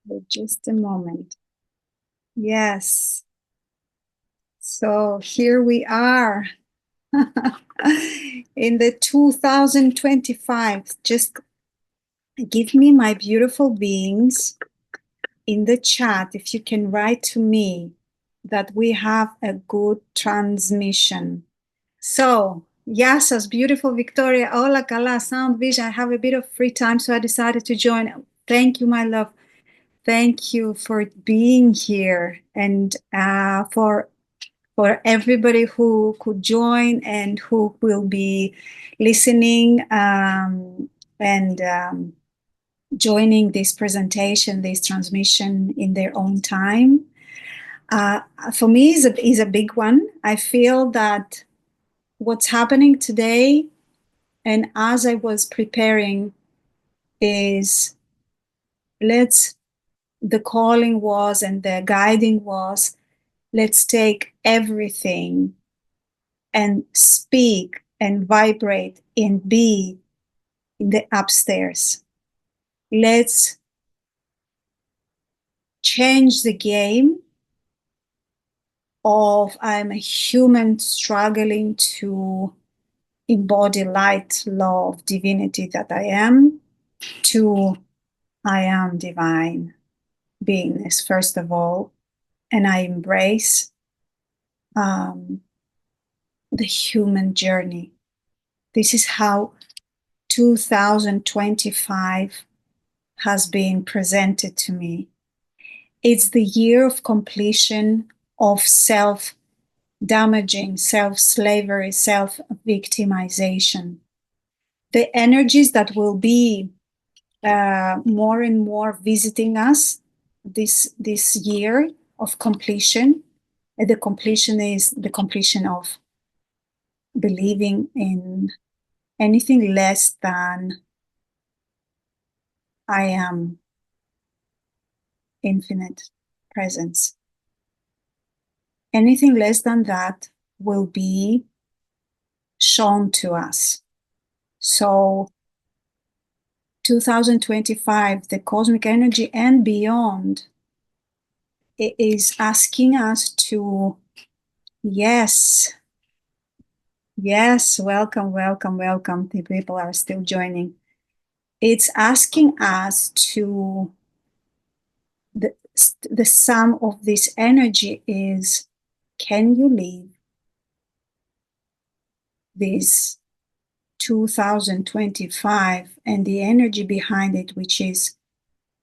For just a moment. Yes. So here we are in the 2025. Just give me my beautiful beings in the chat if you can write to me that we have a good transmission. So, yes, as beautiful Victoria, hola, Kala, sound vision. I have a bit of free time, so I decided to join. Thank you, my love. Thank you for being here and for everybody who could join and who will be listening and joining this presentation, this transmission in their own time. For me is a big one. I feel that what's happening today, and as I was preparing, is the calling was and the guiding was, let's take everything and speak and vibrate and be in the upstairs. Let's change the game of I'm a human struggling to embody light, love, divinity that I am, to I am divine beingness, first of all, and I embrace the human journey. This is how 2025 has been presented to me. It's the year of completion of self-damaging, self-slavery, self-victimization. The energies that will be more and more visiting us this year of completion. The completion is the completion of believing in anything less than I am infinite presence. Anything less than that will be shown to us. So 2025, the cosmic energy and beyond, it is asking us to, yes, welcome. The people are still joining. It's asking us to, the sum of this energy is, can you live this 2025 and the energy behind it, which is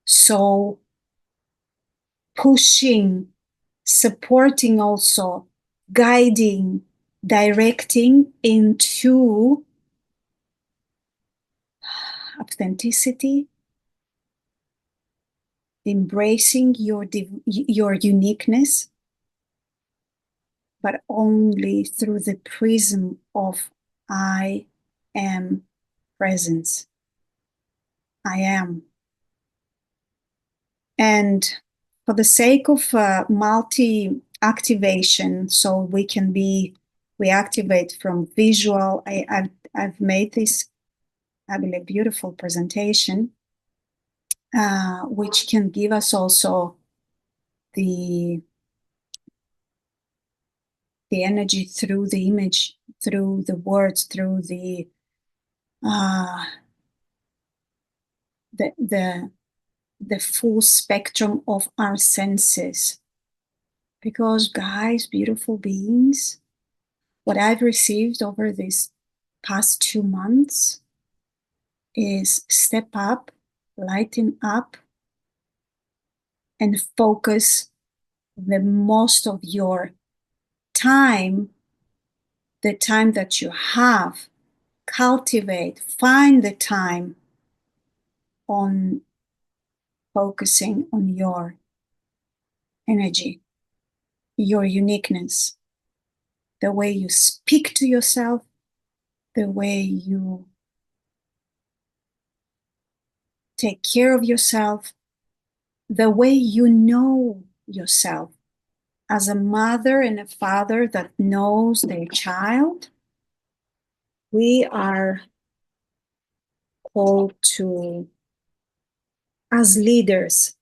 so pushing, supporting, also guiding, directing into authenticity, embracing your uniqueness, but only through the prism of I am presence. I am. And for the sake of multi-activation, so we activate from visual. I've made this, I believe, beautiful presentation, which can give us also the energy through the image, through the words, through the full spectrum of our senses. Because, guys, beautiful beings, what I've received over these past 2 months is step up, lighten up, and focus the most of your time, the time that you have, cultivate, find the time on focusing on your energy, your uniqueness, the way you speak to yourself, the way you take care of yourself, the way you know yourself. As a mother and a father that knows their child, we are called to, as leaders,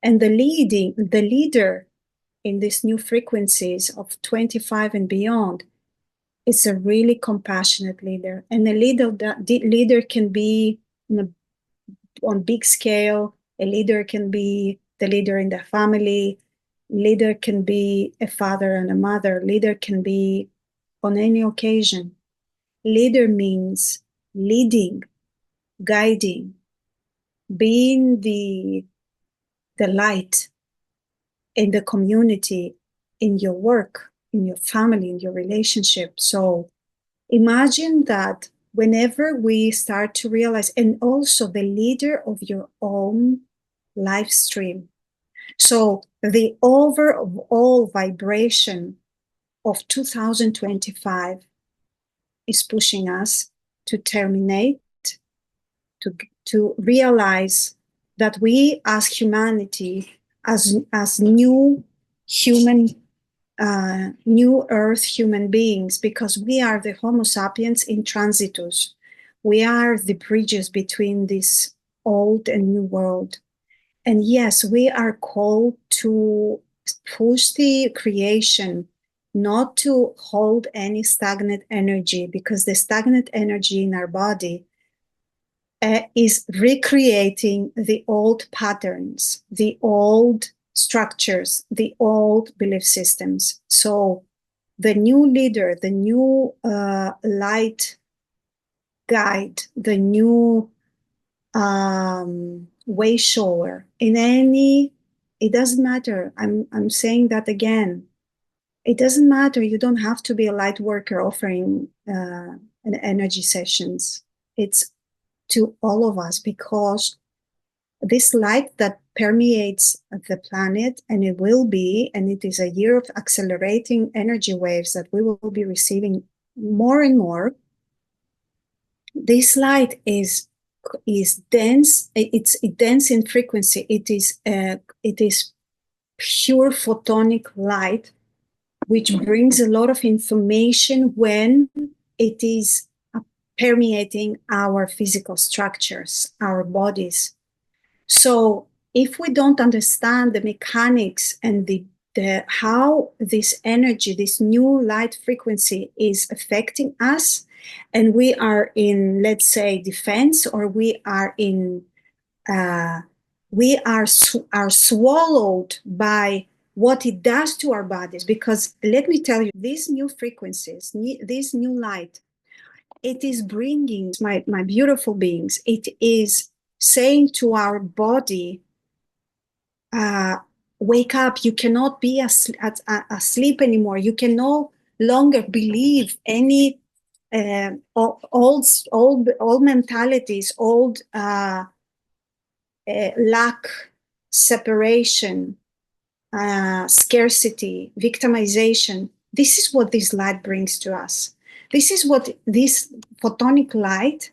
And the leader in these new frequencies of 25 and beyond is a really compassionate leader. And a leader can be on big scale. A leader can be the leader in the family. Leader can be a father and a mother. Leader can be on any occasion. Leader means leading, guiding, being the light in the community, in your work, in your family, in your relationship. So imagine that whenever we start to realize, and also the leader of your own life stream. So the overall vibration of 2025 is pushing us to terminate, to realize that we as humanity, as new human, new earth human beings, because we are the Homo sapiens in transitus. We are the bridges between this old and new world. And yes, we are called to push the creation, not to hold any stagnant energy, because the stagnant energy in our body is recreating the old patterns, the old structures, the old belief systems. So the new leader, the new light guide, the new way shower in any, it doesn't matter. I'm saying that again. It doesn't matter. You don't have to be a light worker offering an energy sessions. It's to all of us, because this light that permeates the planet, and it will be, and it is a year of accelerating energy waves that we will be receiving more and more. This light is dense. It's dense in frequency. It is pure photonic light, which brings a lot of information when it is permeating our physical structures, our bodies. So if we don't understand the mechanics and the how this energy, this new light frequency is affecting us, and we are in, let's say, defense, or we are in, we are swallowed by what it does to our bodies. Because let me tell you, these new frequencies, this new light, it is bringing my beautiful beings. It is saying to our body, wake up. You cannot be asleep anymore. You can no longer believe any old mentalities, old lack, separation, scarcity, victimization. This is what this light brings to us. This is what this photonic light,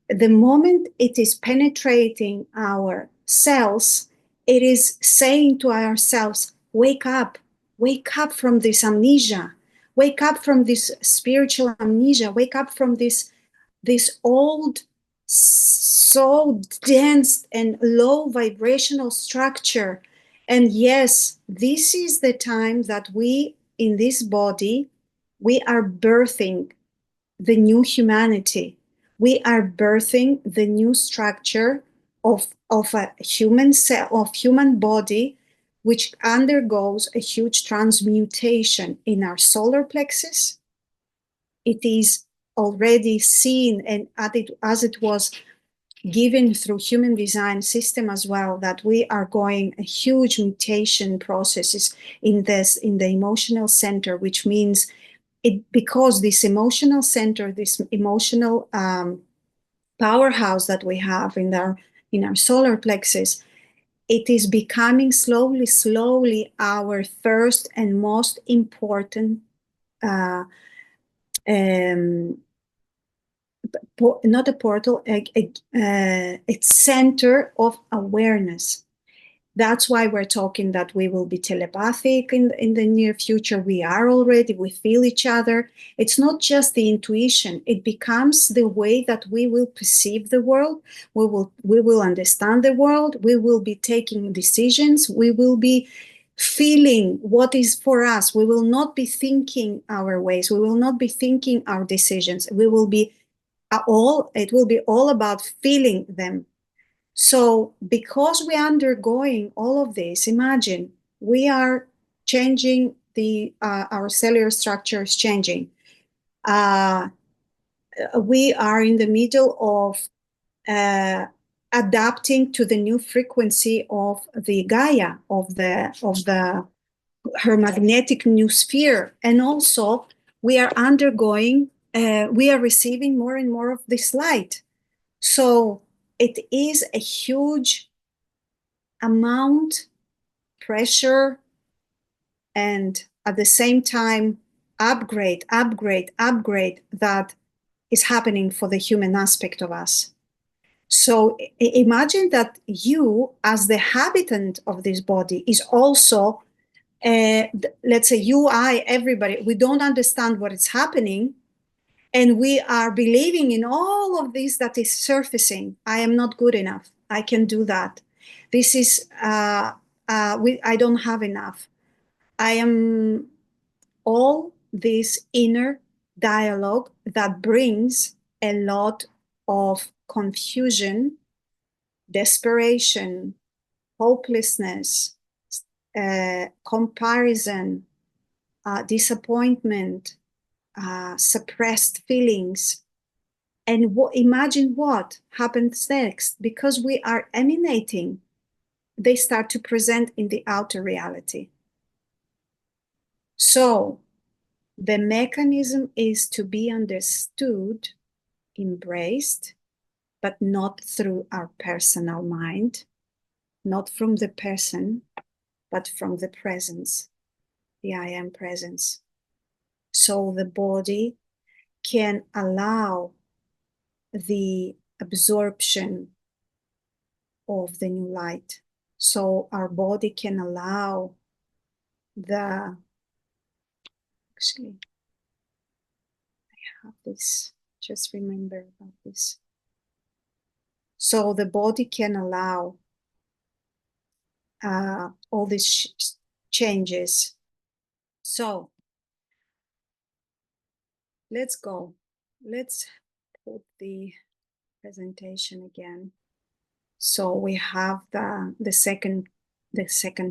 the moment it is penetrating our cells, it is saying to ourselves, wake up from this amnesia, wake up from this spiritual amnesia, wake up from this old, so dense and low vibrational structure. And yes, this is the time that we, in this body, we are birthing the new humanity. We are birthing the new structure of a human cell, of human body, which undergoes a huge transmutation in our solar plexus. It is already seen, and as it was given through human design system as well, that we are going a huge mutation processes in the emotional center, which means because this emotional center, this emotional powerhouse that we have in our solar plexus, it is becoming slowly our first and most important not a portal, a center of awareness. That's why we're talking that we will be telepathic in the near future. We are already, we feel each other. It's not just the intuition, it becomes the way that we will perceive the world. We will understand the world. We will be taking decisions. We will be feeling what is for us. We will not be thinking our ways. We will not be thinking our decisions. We will be it will be all about feeling them. So because we're undergoing all of this, imagine we are changing our cellular structure is changing. We are in the middle of adapting to the new frequency of the Gaia, of her magnetic new sphere, and also we are undergoing. We are receiving more and more of this light. So it is a huge amount, pressure, and at the same time, upgrade that is happening for the human aspect of us. So imagine that you, as the habitant of this body, is also, let's say you, I, everybody, we don't understand what is happening, and we are believing in all of this that is surfacing. I am not good enough. I can do that. This is, I don't have enough. I am all this inner dialogue that brings a lot of confusion, desperation, hopelessness, comparison, disappointment, suppressed feelings. And imagine what happens next. Because we are emanating, they start to present in the outer reality. So the mechanism is to be understood, embraced, but not through our personal mind, not from the person, but from the presence, the I am presence. So the body can allow the absorption of the new light. So our body can allow actually, I have this, just remember about this. So the body can allow all these changes. So let's go. Let's put the presentation again. So we have the second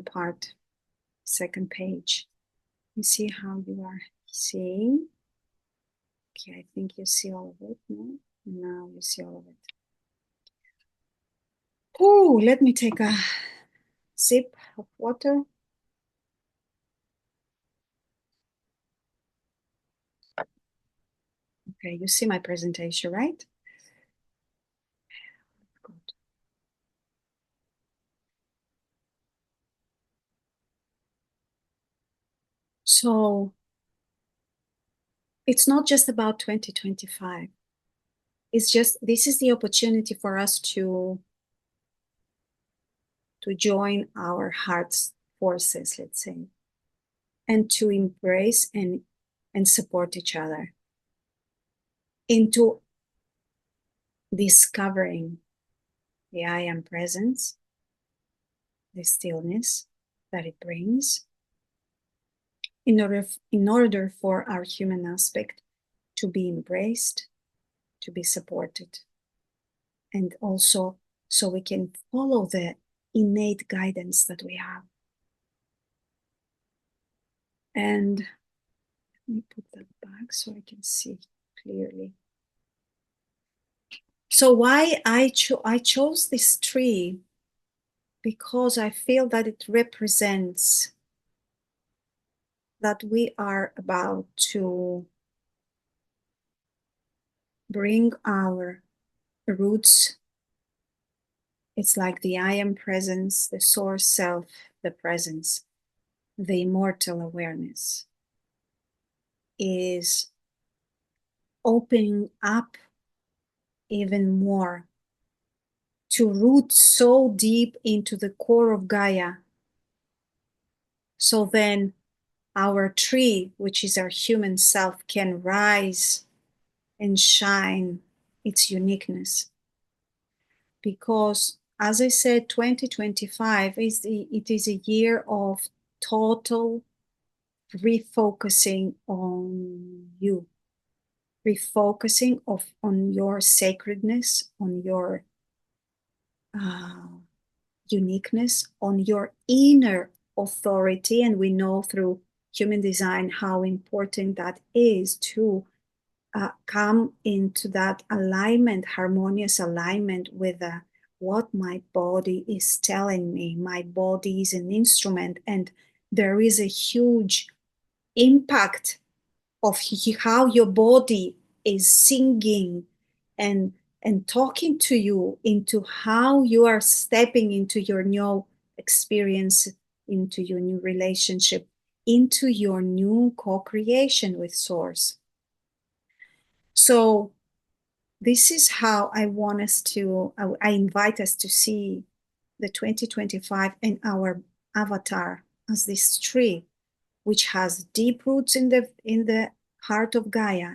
part, second page. You see how you are seeing? Okay, I think you see all of it. No? Now you see all of it. Oh, let me take a sip of water. Okay, you see my presentation, right? Good. So it's not just about 2025. It's just, this is the opportunity for us to join our heart's forces, let's say, and to embrace and support each other into discovering the I am presence, the stillness that it brings, in order for our human aspect to be embraced, to be supported, and also so we can follow the innate guidance that we have. And let me put that back so I can see clearly. So why I chose this tree, because I feel that it represents that we are about to bring our roots. It's like the I am presence, the source self, the presence, the immortal awareness is opening up even more to root so deep into the core of Gaia. So then our tree, which is our human self, can rise and shine its uniqueness. Because, as I said, 2025 it is a year of total refocusing on you, refocusing on your sacredness, on your uniqueness, on your inner authority. And we know through human design how important that is to come into that alignment, harmonious alignment with what my body is telling me. My body is an instrument, and there is a huge impact of how your body is singing and talking to you into how you are stepping into your new experience, into your new relationship, into your new co-creation with Source. So this is how I want us to, I invite us to see the 2025 and our avatar as this tree, which has deep roots in the heart of Gaia,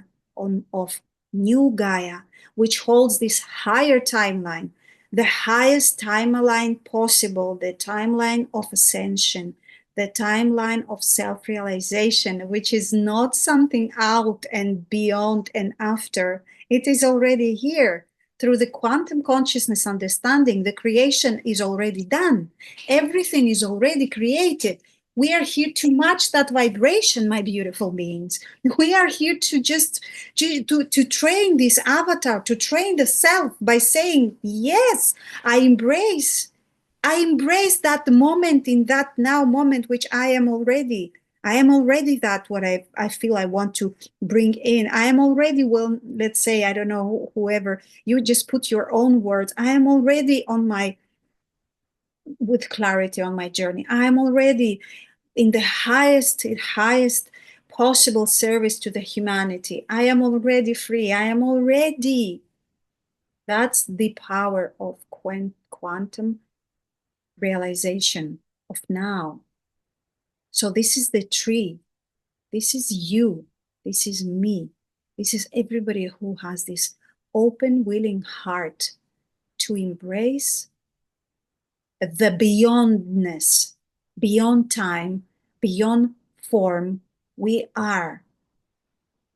of new Gaia, which holds this higher timeline, the highest timeline possible, the timeline of ascension, the timeline of self-realization, which is not something out and beyond and after. It is already here. Through the quantum consciousness understanding, the creation is already done. Everything is already created. We are here to match that vibration, my beautiful beings. We are here to just to train this avatar, to train the self by saying, yes, I embrace that moment, in that now moment, which I am already that what I feel I want to bring in. I am already, well, let's say, I don't know, whoever, you just put your own words. I am already with clarity on my journey. I am already in the highest possible service to the humanity. I am already free. I am already. That's the power of quantum realization of now. So this is the tree. This is you. This is me. This is everybody who has this open, willing heart to embrace the beyondness, beyond time, beyond form. We are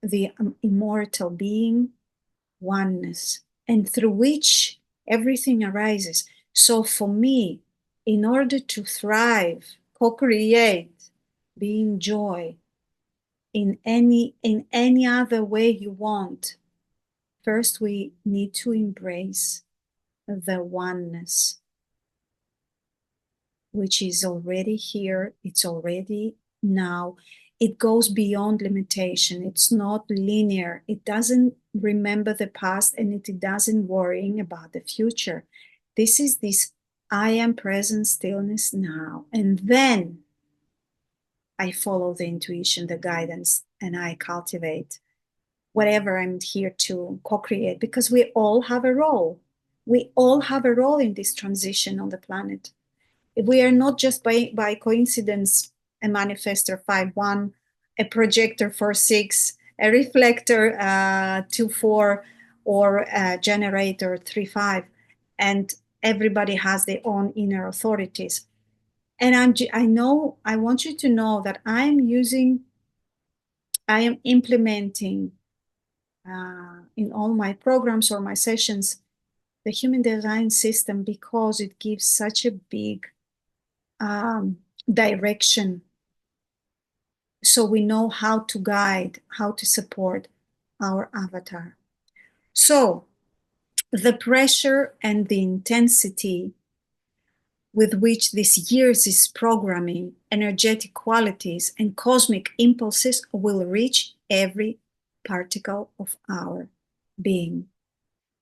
the immortal being, oneness, and through which everything arises. So for me, in order to thrive, co-create, be in joy, in any other way you want, first we need to embrace the oneness, which is already here. It's already now. It goes beyond limitation. It's not linear. It doesn't remember the past, and it doesn't worrying about the future. This is this I am present stillness now. And then I follow the intuition, the guidance, and I cultivate whatever I'm here to co-create, because we all have a role. We all have a role in this transition on the planet. We are not just by coincidence a manifestor 5-1, a projector 4-6, a reflector 2-4, or a generator 3-5, and everybody has their own inner authorities. And I want you to know that I am implementing in all my programs or my sessions the human design system, because it gives such a big direction, so we know how to guide, how to support our avatar. So the pressure and the intensity with which this year's is programming energetic qualities and cosmic impulses will reach every particle of our being.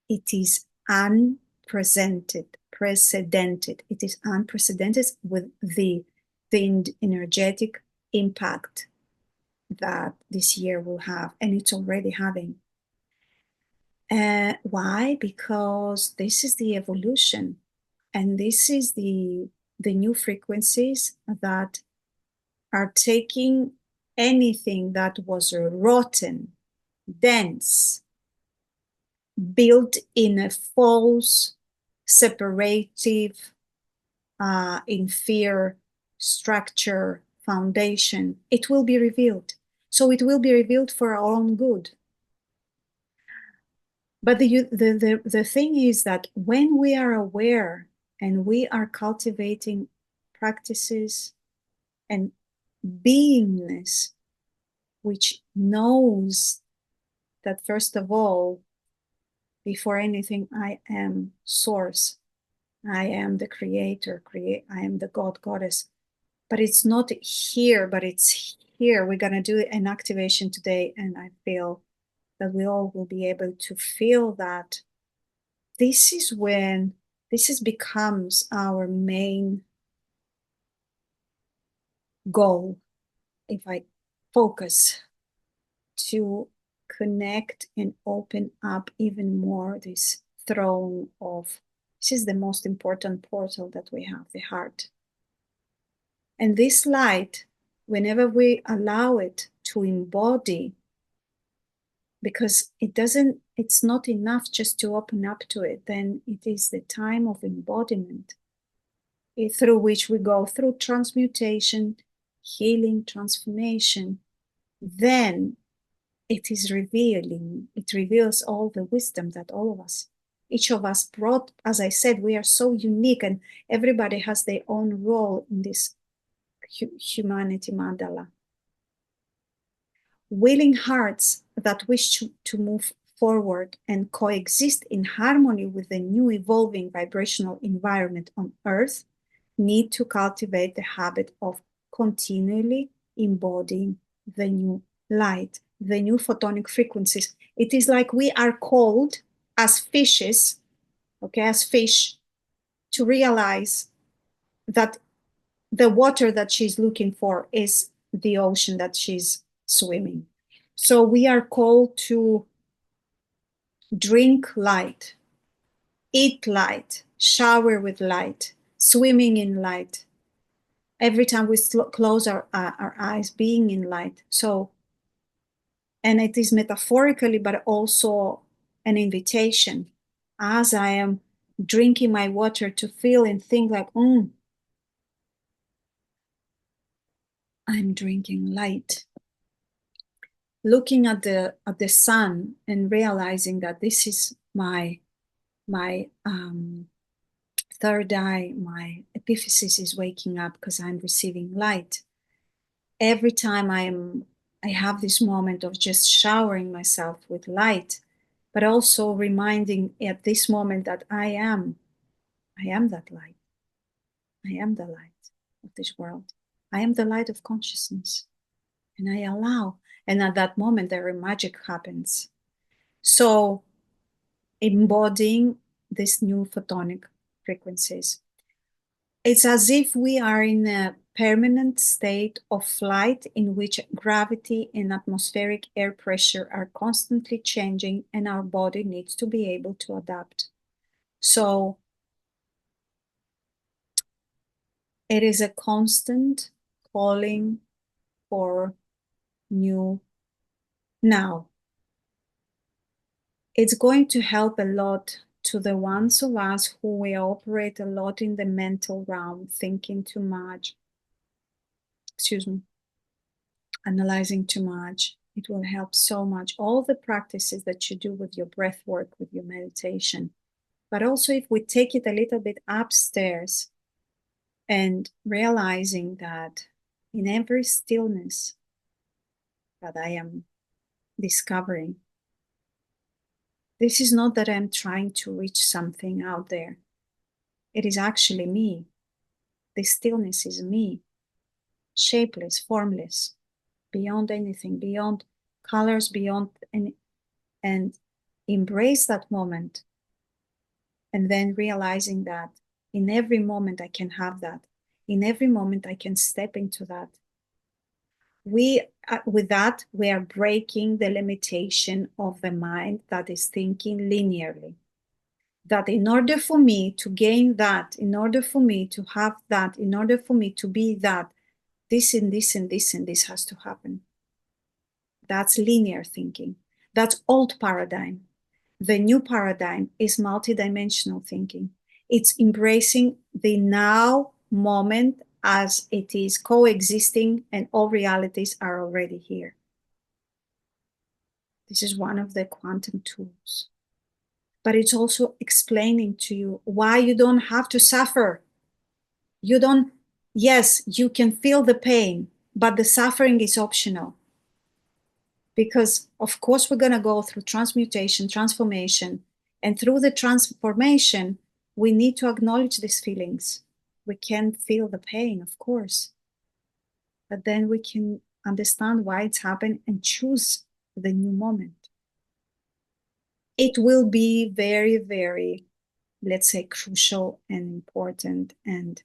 It is unprecedented. It is unprecedented with the energetic impact that this year will have, and it's already having. Why? Because this is the evolution, and this is the new frequencies that are taking anything that was rotten, dense, built in a false, separative, in fear structure foundation. It will be revealed. So it will be revealed for our own good. But the thing is that when we are aware and we are cultivating practices and beingness, which knows that first of all, before anything, I am source. I am the creator, I am the God, goddess. But it's not here, but it's here. We're going to do an activation today, and I feel that we all will be able to feel that this is when becomes our main goal. If I focus to connect and open up even more this throne of, this is the most important portal that we have, the heart. And this light, whenever we allow it to embody, because it's not enough just to open up to it, then it is the time of embodiment, through which we go through transmutation, healing, transformation. Then it is revealing, it reveals all the wisdom that all of us, each of us brought. As I said, we are so unique, and everybody has their own role in this humanity mandala. Willing hearts that wish to move forward and coexist in harmony with the new evolving vibrational environment on Earth need to cultivate the habit of continually embodying the new light, the new photonic frequencies. It is like we are called as fishes, okay, as fish, to realize that the water that she's looking for is the ocean that she's swimming. So we are called to drink light, eat light, shower with light, swimming in light. Every time we close our eyes, being in light. So, and it is metaphorically, but also an invitation. As I am drinking my water, to feel and think like, I'm drinking light. Looking at the sun and realizing that this is my third eye, my epiphysis is waking up because I'm receiving light. Every time I have this moment of just showering myself with light, but also reminding at this moment that I am that light. I am the light of this world. I am the light of consciousness. And I allow, and at that moment there magic happens. So embodying these new photonic frequencies, it's as if we are in a permanent state of flight in which gravity and atmospheric air pressure are constantly changing, and our body needs to be able to adapt. So it is a constant calling for new now. It's going to help a lot to the ones of us who we operate a lot in the mental realm, thinking too much, analyzing too much. It will help so much. All the practices that you do with your breath work, with your meditation. But also if we take it a little bit upstairs and realizing that in every stillness that I am discovering, this is not that I'm trying to reach something out there. It is actually me. The stillness is me, shapeless, formless, beyond anything, beyond colors, beyond any, and embrace that moment. And then realizing that in every moment I can have that. In every moment I can step into that. With that, we are breaking the limitation of the mind that is thinking linearly. That in order for me to gain that, in order for me to have that, in order for me to be that, this and this and this and this has to happen. That's linear thinking. That's old paradigm. The new paradigm is multidimensional thinking. It's embracing the now moment as it is coexisting and all realities are already here. This is one of the quantum tools. But it's also explaining to you why you don't have to suffer. You don't, yes, you can feel the pain, but the suffering is optional. Because, of course, we're going to go through transmutation, transformation, and through the transformation, we need to acknowledge these feelings. We can feel the pain, of course, but then we can understand why it's happened and choose the new moment. It will be very, very, let's say, crucial and important and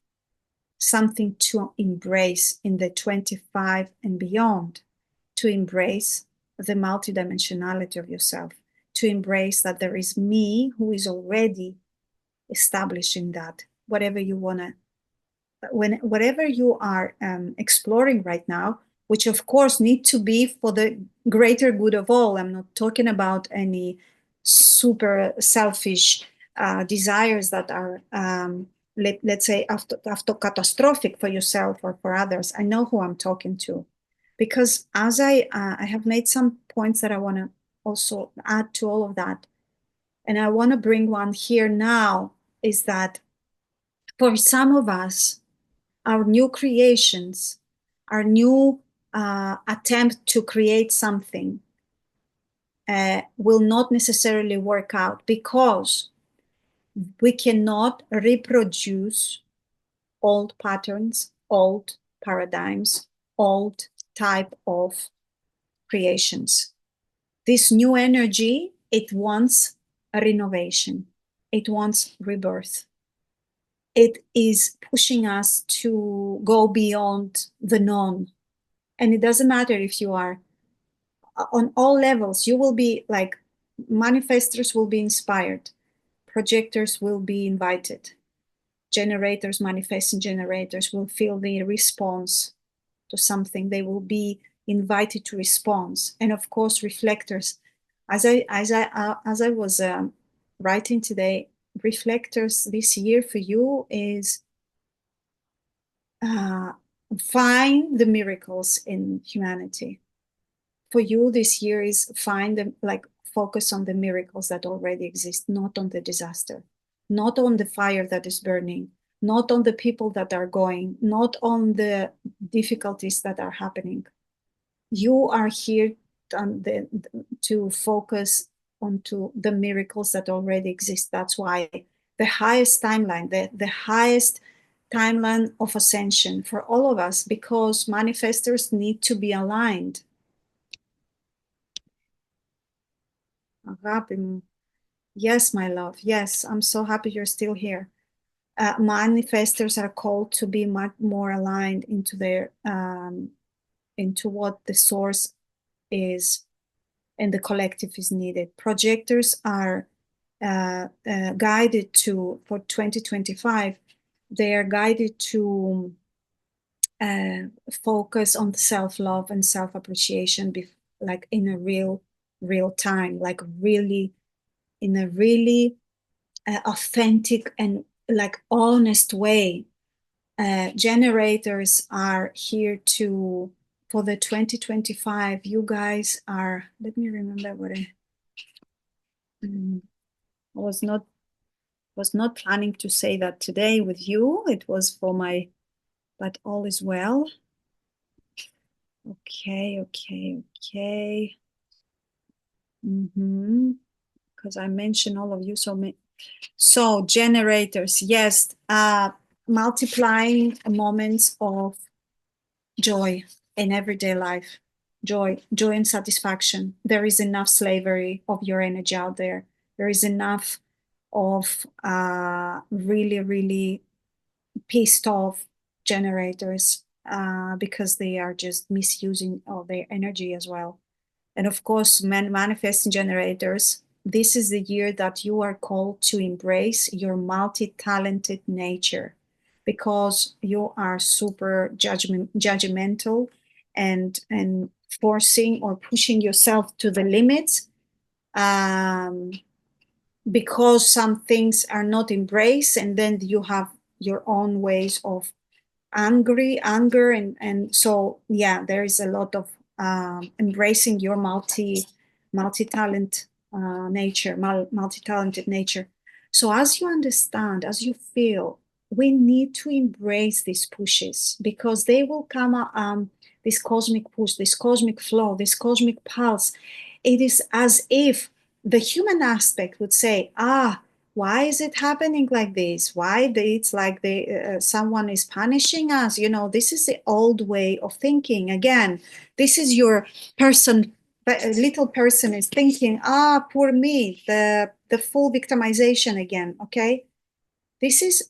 something to embrace in the 25 and beyond, to embrace the multidimensionality of yourself, to embrace that there is me who is already establishing that, whatever you want to, whatever you are exploring right now, which of course need to be for the greater good of all. I'm not talking about any super selfish desires that are, let's say, after catastrophic for yourself or for others. I know who I'm talking to, because as I have made some points that I want to also add to all of that, and I want to bring one here now, is that for some of us, our new creations, our new attempt to create something will not necessarily work out because we cannot reproduce old patterns, old paradigms, old type of creations. This new energy, it wants a renovation. It wants rebirth. It is pushing us to go beyond the known. And it doesn't matter if you are on all levels, you will be like, manifestors will be inspired, projectors will be invited, generators, manifesting generators will feel the response to something. They will be invited to response. And of course, reflectors. As I was writing today, reflectors this year for you is find the miracles in humanity. For you this year is find them, like focus on the miracles that already exist, not on the disaster, not on the fire that is burning, not on the people that are going, not on the difficulties that are happening. You are here to focus onto the miracles that already exist. That's why the highest timeline, the highest timeline of ascension for all of us, because manifestors need to be aligned. Yes, my love. Yes, I'm so happy you're still here. Manifestors are called to be much more aligned into their into what the source is and the collective is needed. Projectors are guided to, for 2025, they are guided to focus on self-love and self-appreciation, like in a real time, like really in a really authentic and like honest way. Generators are here to, for the 2025, you guys are, let me remember what I was not planning to say that today with you. It was for my, but all is well. Okay. Because I mentioned all of you so many. So generators, yes, multiplying moments of joy in everyday life, joy and satisfaction. There is enough slavery of your energy out there. There is enough of really pissed off generators because they are just misusing all their energy as well. And of course, manifesting generators, this is the year that you are called to embrace your multi-talented nature, because you are super judgmental and forcing or pushing yourself to the limits, um, because some things are not embraced, and then you have your own ways of anger, and so yeah, there is a lot of embracing your multi-talent nature, multi-talented nature. So as you understand, as you feel, we need to embrace these pushes, because they will come, this cosmic push, this cosmic flow, this cosmic pulse. It is as if the human aspect would say, why is it happening like this? Why it's like someone is punishing us? You know, this is the old way of thinking. Again, this is your person, a little person is thinking, poor me, the full victimization again. Okay,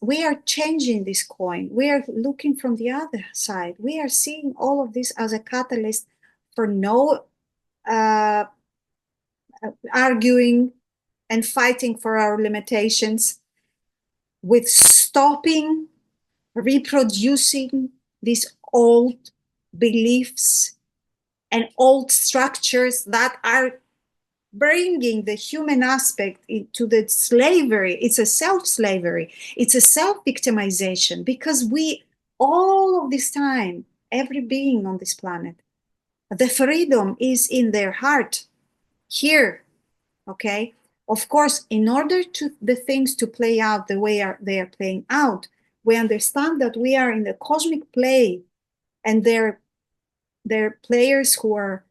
we are changing this coin. We are looking from the other side. We are seeing all of this as a catalyst for no arguing and fighting for our limitations, with stopping reproducing these old beliefs and old structures that are bringing the human aspect into the slavery. It's a self-slavery. It's a self-victimization, because we, all of this time, every being on this planet, the freedom is in their heart here. Okay, of course, in order to the things to play out the way they are playing out, we understand that we are in the cosmic play, and they're players who are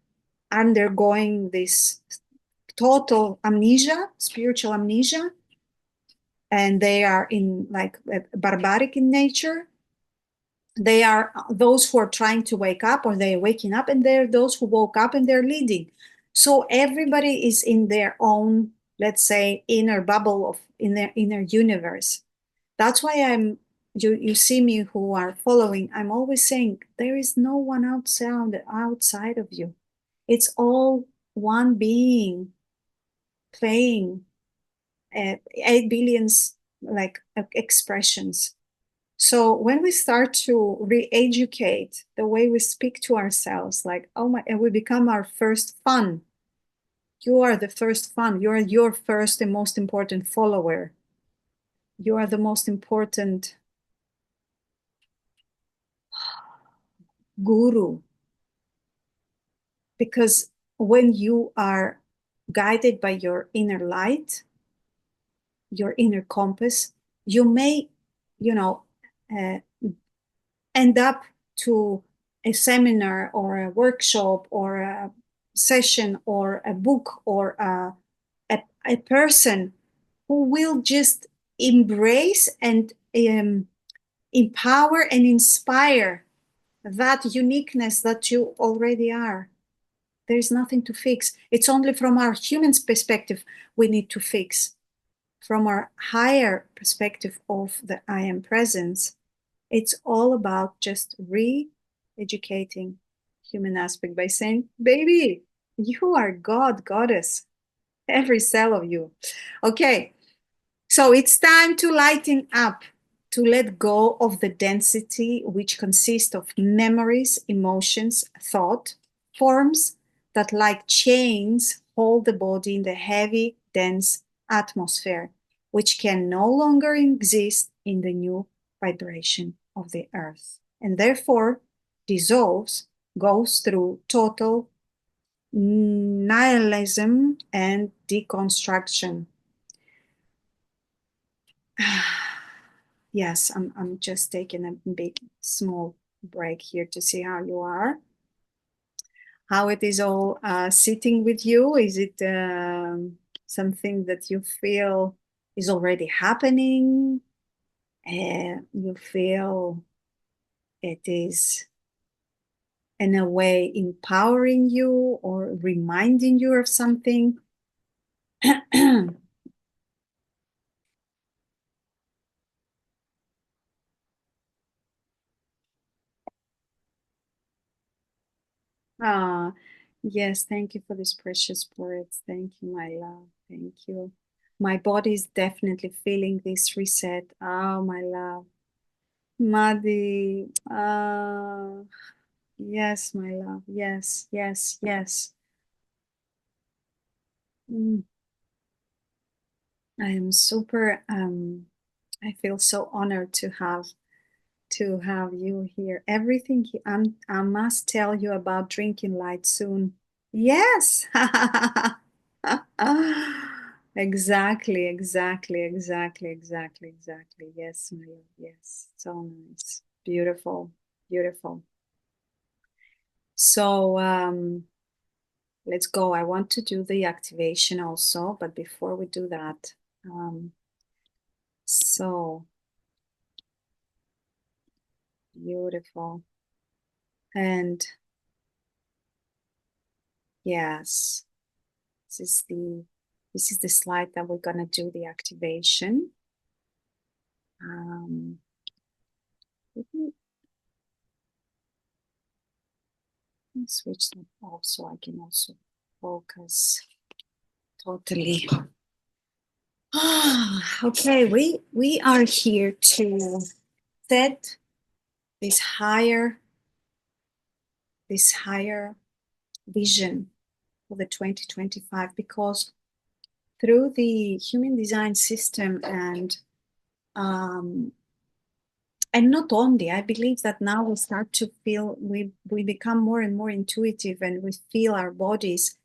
undergoing this total amnesia, spiritual amnesia, and they are in like barbaric in nature. They are those who are trying to wake up, or they're waking up, and they're those who woke up and they're leading. So everybody is in their own, let's say, inner bubble of in their inner universe. That's why you see me who are following, I'm always saying there is no one outside of you. It's all one being playing 8 billions like expressions. So when we start to re-educate the way we speak to ourselves, like, oh my, and we become our first fun. You are the first fun. You are your first and most important follower. You are the most important guru. Because when you are guided by your inner light, your inner compass, you may, uh, end up to a seminar or a workshop or a session or a book or a person who will just embrace and empower and inspire that uniqueness that you already are. There's nothing to fix. It's only from our human perspective we need to fix. From our higher perspective of the I am presence, it's all about just re-educating human aspect by saying, baby, you are God, goddess, every cell of you. Okay, so it's time to lighten up, to let go of the density which consists of memories, emotions, thought, forms that like chains hold the body in the heavy, dense atmosphere, which can no longer exist in the new vibration of the earth, and therefore dissolves, goes through total nihilism and deconstruction. Yes, I'm just taking a big small break here to see how you are, how it is all sitting with you. Is it something that you feel is already happening? You feel it is in a way empowering you or reminding you of something? Ah, yes, thank you for these precious words. Thank you, my love. Thank you. My body is definitely feeling this reset. Oh, my love. Madi. Yes, my love. Yes, yes, yes. Mm, I am super, I feel so honored to have you here. Everything I must tell you about drinking light soon. Yes. Exactly, exactly, exactly, exactly, exactly. Yes, my love. Yes. So nice. Beautiful, beautiful. So let's go. I want to do the activation also, but before we do that, um, so beautiful. And yes, this is the this is the slide that we're gonna do the activation. Let me switch them off so I can also focus totally. Okay, we are here to set this higher vision for the 2025 because through the human design system um, and not only, I believe that now we start to feel we become more and more intuitive and we feel our bodies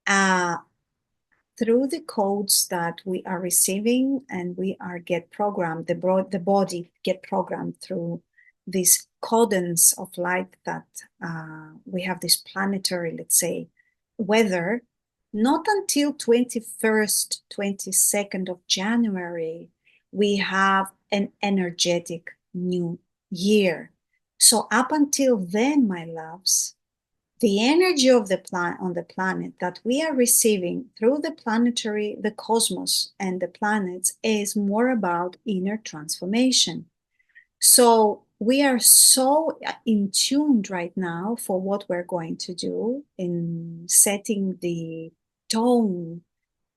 uh, through the codes that we are receiving and we are get programmed, the body get programmed through this cadence of light that we have this planetary, let's say, weather, not until 21st, 22nd of January, we have an energetic new year. So up until then, my loves, the energy of the on the planet that we are receiving through the planetary, the cosmos and the planets is more about inner transformation. So we are so in tune right now for what we're going to do in setting the tone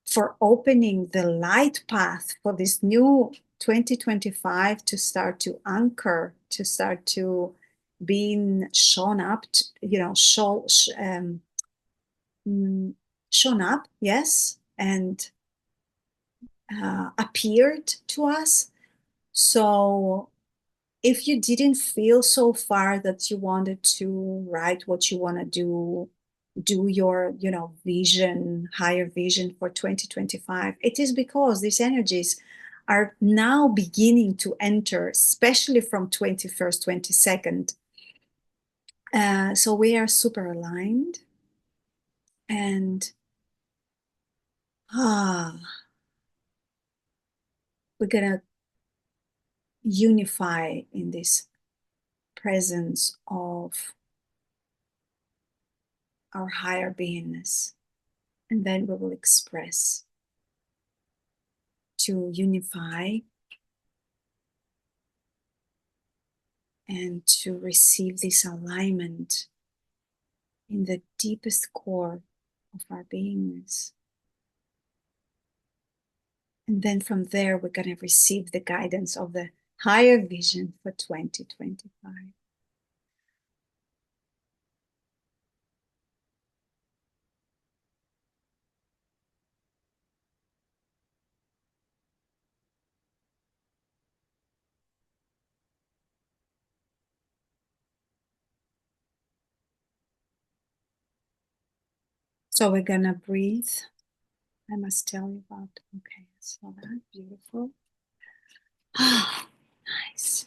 for opening the light path for this new 2025 to start to anchor, to start to being shown up, mm, shown up, yes, and appeared to us. So if you didn't feel so far that you wanted to write what you want to do your vision, higher vision for 2025, it is because these energies are now beginning to enter, especially from 21st, 22nd. So we are super aligned and we're gonna unify in this presence of our higher beingness. And then we will express to unify and to receive this alignment in the deepest core of our beingness. And then from there, we're going to receive the guidance of the higher vision for 2025. So we're going to breathe. I must tell you about, okay, so that, beautiful. Ah, nice.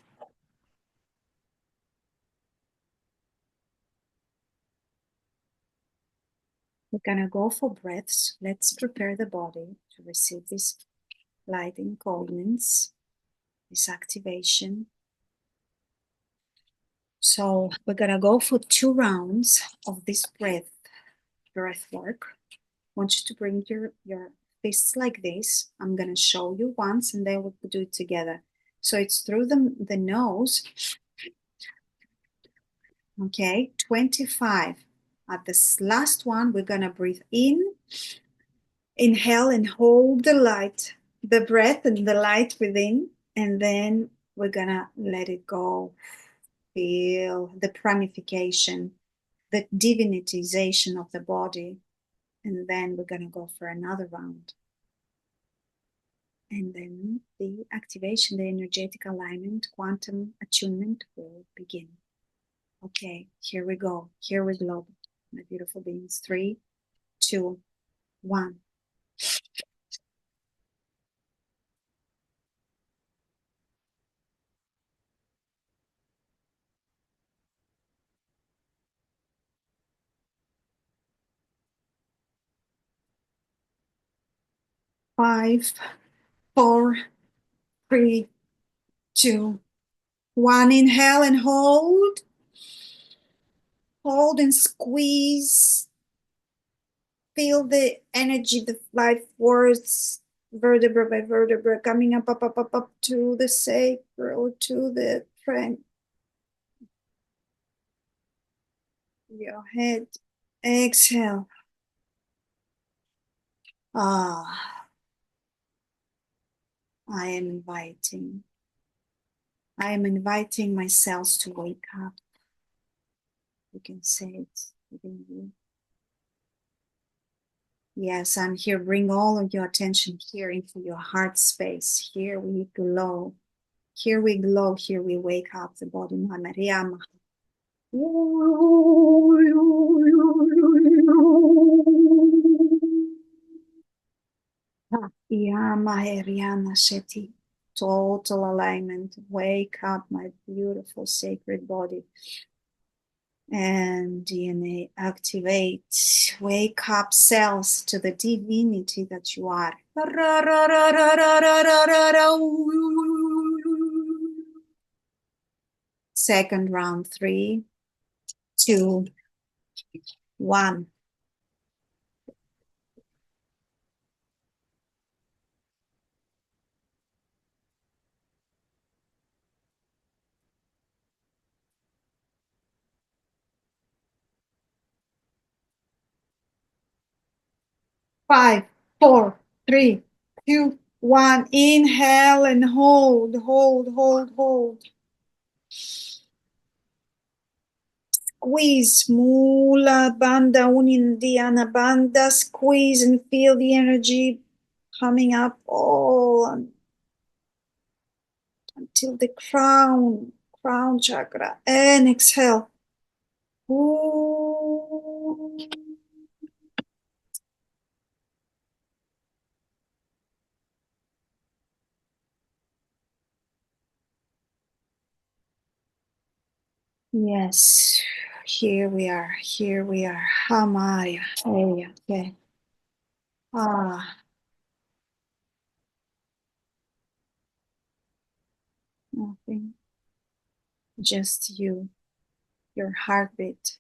We're gonna go for breaths. Let's prepare the body to receive this light and coldness, this activation. So we're gonna go for 2 rounds of this breath work. I want you to bring your fists like this. I'm gonna show you once and then we'll do it together. So it's through the nose. Okay, 25. At this last one, we're gonna breathe in, inhale and hold the light, the breath and the light within, and then we're gonna let it go. Feel the pranification, the divinitization of the body, and then we're gonna go for another round. And then the activation, the energetic alignment, quantum attunement will begin. Okay, here we go. Here we go, my beautiful beings. 3, 2, 1. 5, 4, 3, 2, 1. Inhale and hold. Hold and squeeze. Feel the energy, the life force, vertebra by vertebra, coming up to the sacral, to the front, your head. Exhale. Ah, I am inviting. I am inviting my cells to wake up. You can say it within you. Yes, I'm here. Bring all of your attention here into your heart space. Here we glow. Here we glow. Here we wake up the body. Maria. Total alignment. Wake up, my beautiful sacred body. And DNA activate. Wake up, cells, to the divinity that you are. Second round. 3, 2, 1. 5, 4, 3, 2, 1. Inhale and hold, hold, hold, hold. Squeeze, mula banda, unindiana banda. Squeeze and feel the energy coming up all until the crown chakra. And exhale. Ooh. Yes, here we are. Here we are. Hamaya. Okay. Ah, nothing. Just you, your heartbeat.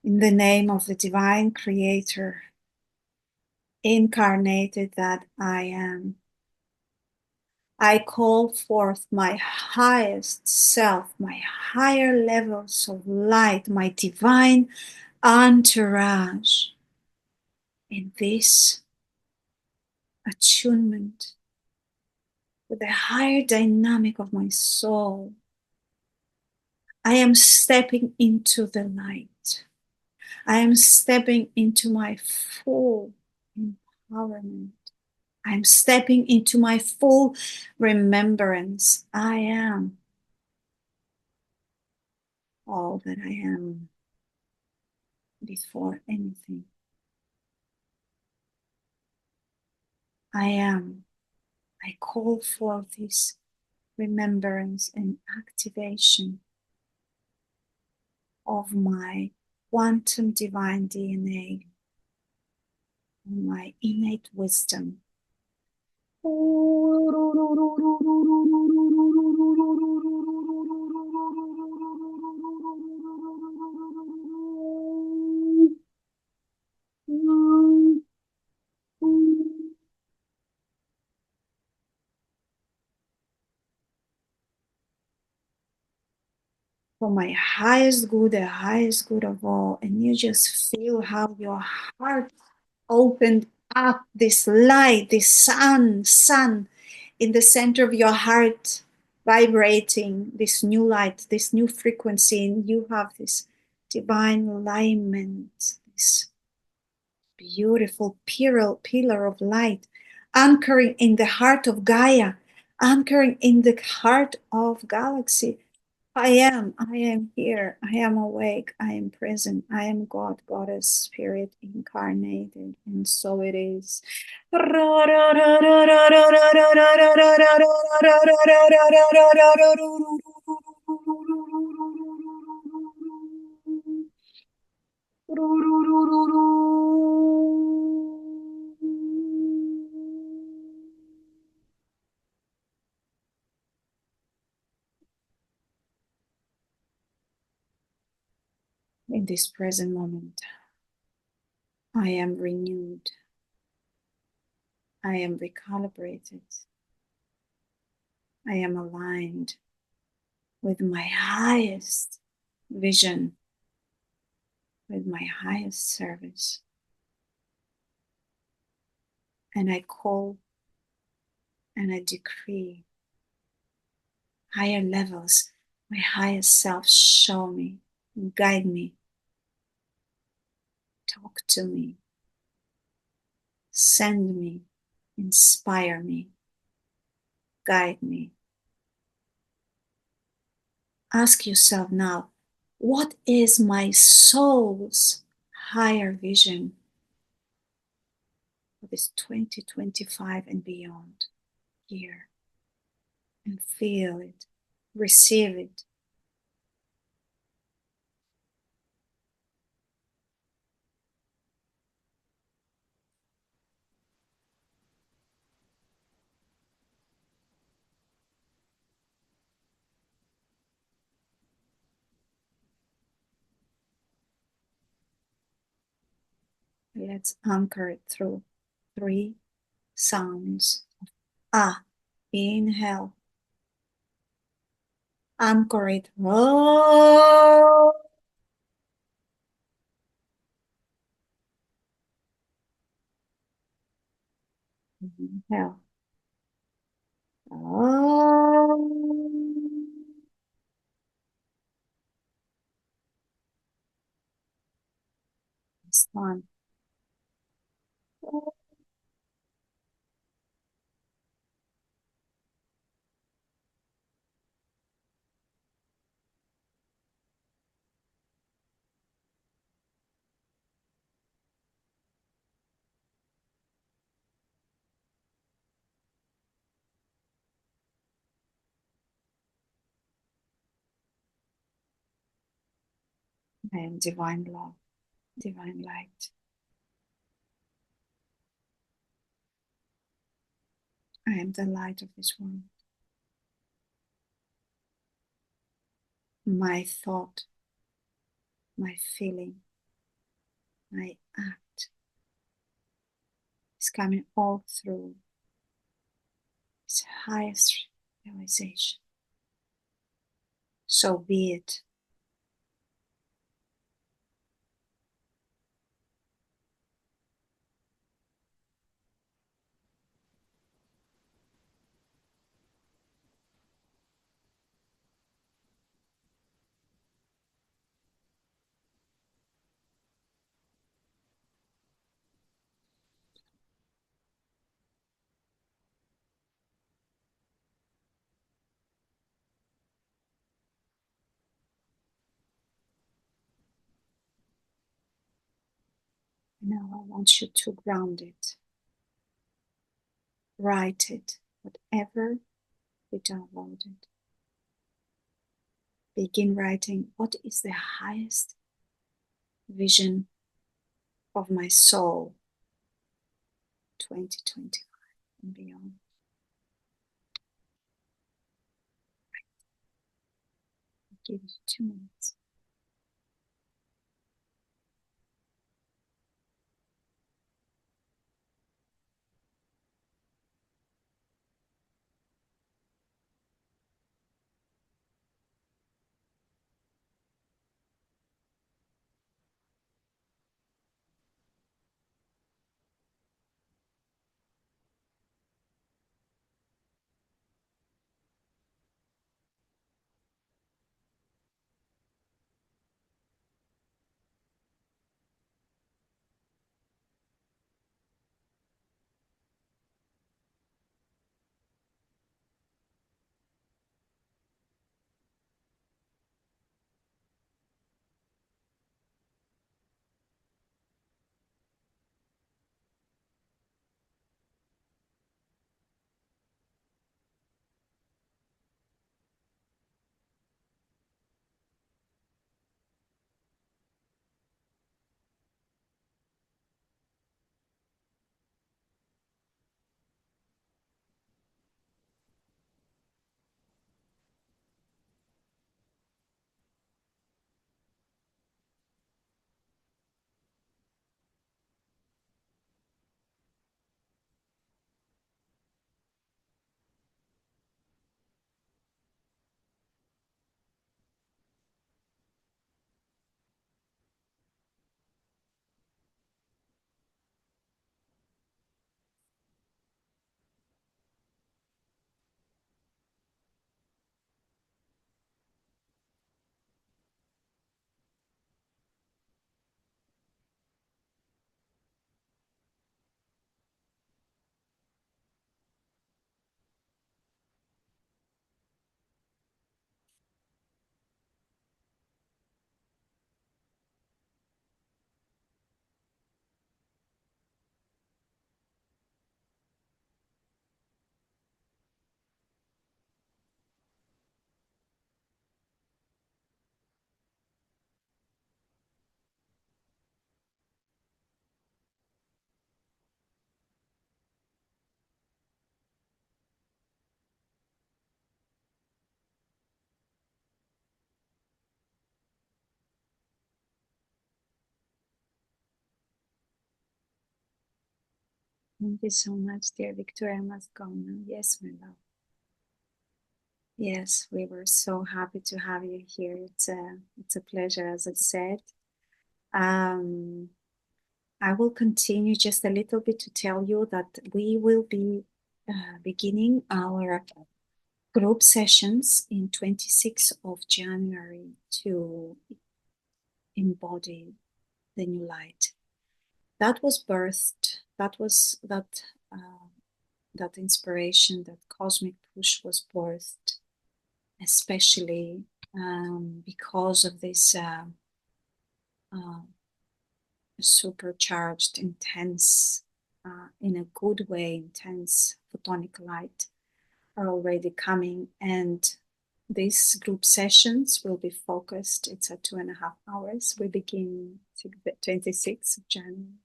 In the name of the divine creator, incarnated that I am, I call forth my highest self, my higher levels of light, my divine entourage in this attunement with the higher dynamic of my soul. I am stepping into the light. I am stepping into my full empowerment. I'm stepping into my full remembrance. I am all that I am before anything. I am. I call for this remembrance and activation of my quantum divine DNA, my innate wisdom. for my highest good, the highest good of all. And you just feel how your heart opened up, this light, this sun in the center of your heart, vibrating this new light, this new frequency. And you have this divine alignment, this beautiful pillar of light, anchoring in the heart of Gaia, anchoring in the heart of galaxy. I am here, I am awake, I am present, I am God, Goddess, Spirit incarnated, and so it is. In this present moment, I am renewed. I am recalibrated. I am aligned with my highest vision, with my highest service. And I call and I decree higher levels, my highest self, show me, guide me, talk to me, send me, inspire me, guide me. Ask yourself now, what is my soul's higher vision for this 2025 and beyond year? And feel it, receive it. Let's anchor it through 3 sounds. Ah, inhale. Anchor it. Oh. Inhale. Oh. This one. I am divine love, divine light. I am the light of this world. My thought, my feeling, my act is coming all through its highest realization. So be it. Now I want you to ground it. Write it, whatever you downloaded. Begin writing, what is the highest vision of my soul 2025 and beyond? I'll give you 2 minutes. Thank you so much, dear Victoria. I must go now. Yes, my love. Yes, we were so happy to have you here. It's a pleasure, as I said. I will continue just a little bit to tell you that we will be beginning our group sessions in 26th of January to embody the new light. That was birthed. That inspiration, that cosmic push was birthed, especially because of this supercharged, intense, in a good way, intense photonic light are already coming. And these group sessions will be focused. It's at 2.5 hours. We begin 26th of January.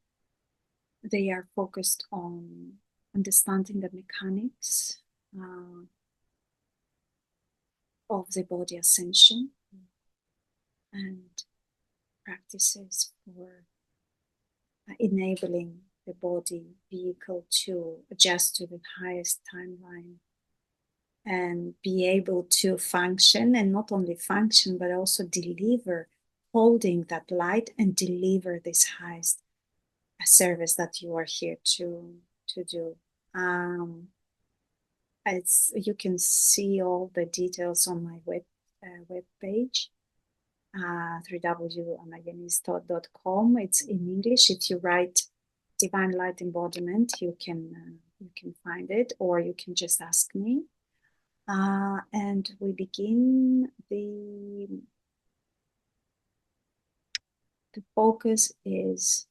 They are focused on understanding the mechanics of the body ascension and practices for enabling the body vehicle to adjust to the highest timeline and be able to function, and not only function, but also deliver, holding that light and deliver this highest service that you are here to do. You can see all the details on my web page, www.amayanistot.com. It's in English. If you write Divine Light Embodiment, you can find it, or you can just ask me. And we begin the focus is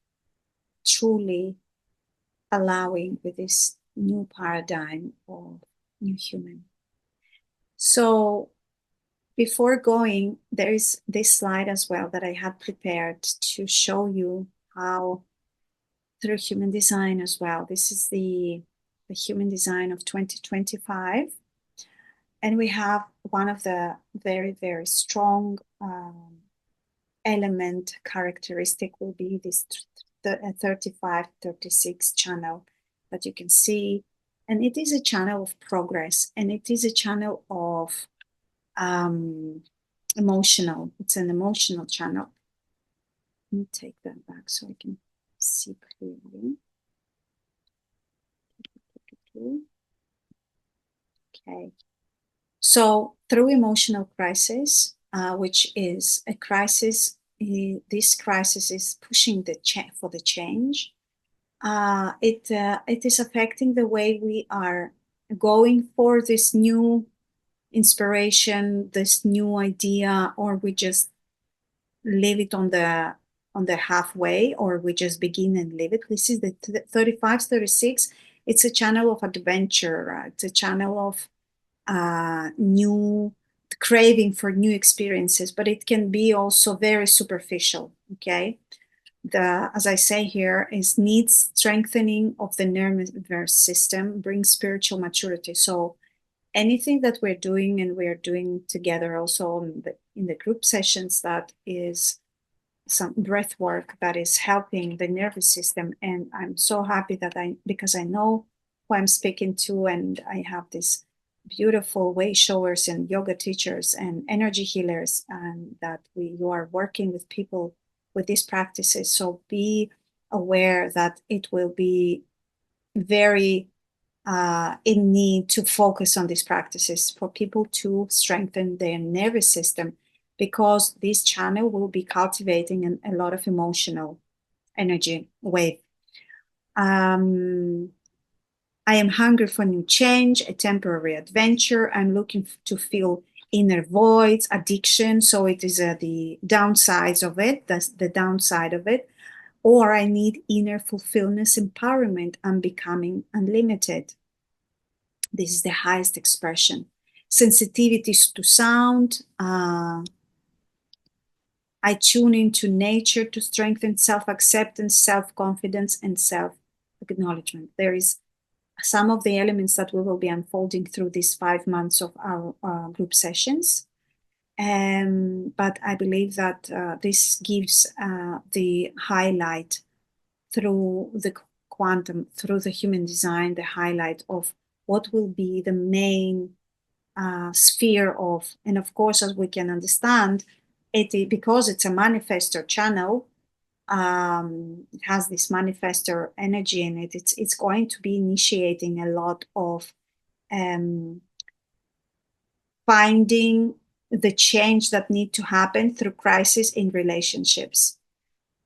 truly allowing with this new paradigm of new human. So before going, there is this slide as well that I had prepared to show you how through human design as well. This is the human design of 2025. And we have one of the very, very strong element characteristic will be this 3536 channel that you can see. And it is a channel of progress, and it is a channel of emotional. It's an emotional channel. Let me take that back so I can see clearly. Okay. So through emotional crisis, which is a crisis, this crisis is pushing for the change. It is affecting the way we are going for this new inspiration, this new idea, or we just leave it on the halfway, or we just begin and leave it. This is the 3536. It's a channel of adventure. It's a channel of new craving for new experiences, but it can be also very superficial. Okay, as I say here, is needs strengthening of the nervous system, brings spiritual maturity. So anything that we're doing, and we're doing together also in the group sessions, that is some breath work that is helping the nervous system. And I'm so happy that because I know who I'm speaking to, and I have these beautiful way showers and yoga teachers and energy healers, and that you are working with people with these practices. So be aware that it will be very in need to focus on these practices for people to strengthen their nervous system, because this channel will be cultivating a lot of emotional energy wave. I am hungry for new change, a temporary adventure. I'm looking to fill inner voids, addiction. So it is the downsides of it. That's the downside of it. Or I need inner fulfillment, empowerment. I'm becoming unlimited. This is the highest expression. Sensitivities to sound. I tune into nature to strengthen self-acceptance, self-confidence, and self-acknowledgement. There is some of the elements that we will be unfolding through these 5 months of our group sessions. But I believe that this gives the highlight through the quantum through the human design, the highlight of what will be the main sphere of, and of course, as we can understand, because it's a manifestor channel, it has this manifestor energy in it. It's going to be initiating a lot of finding the change that need to happen through crisis in relationships.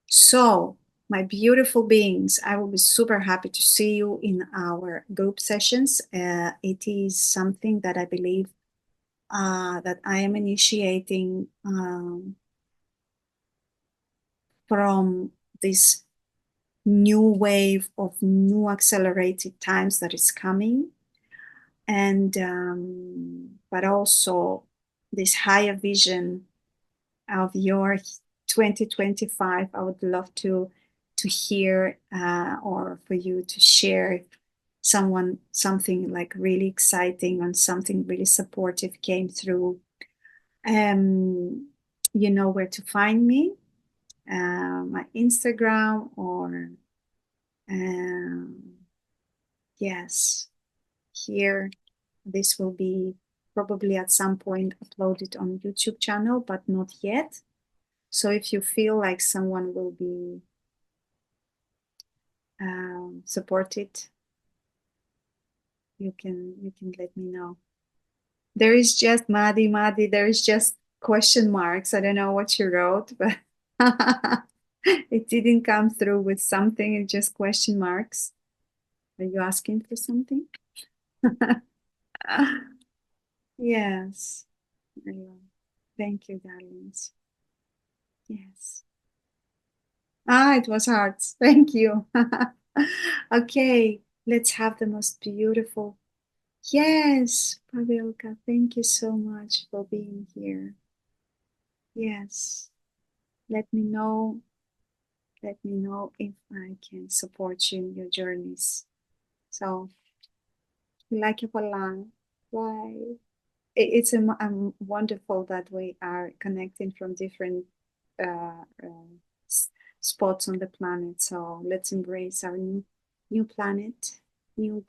So, my beautiful beings, I will be super happy to see you in our group sessions. It is something that I believe that I am initiating from this new wave of new accelerated times that is coming. And but also this higher vision of your 2025. I would love to hear or for you to share something like really exciting and something really supportive came through. You know where to find me, my Instagram, or yes, here. This will be probably at some point uploaded on YouTube channel, but not yet. So if you feel like someone will be supported, you can let me know. There is just Maddie, there is just question marks. I don't know what you wrote, but it didn't come through with something. It's just question marks. Are you asking for something? Yes. Thank you, darlings. Yes. It was hard. Thank you. Okay, let's have the most beautiful. Yes, Pavelka, thank you so much for being here. Yes, let me know. Let me know if I can support you in your journeys. So, like you, bye. It's wonderful that we are connecting from different uh, spots on the planet. So let's embrace our new planet, new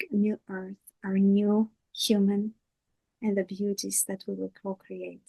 Earth, our new human, and the beauties that we will co-create.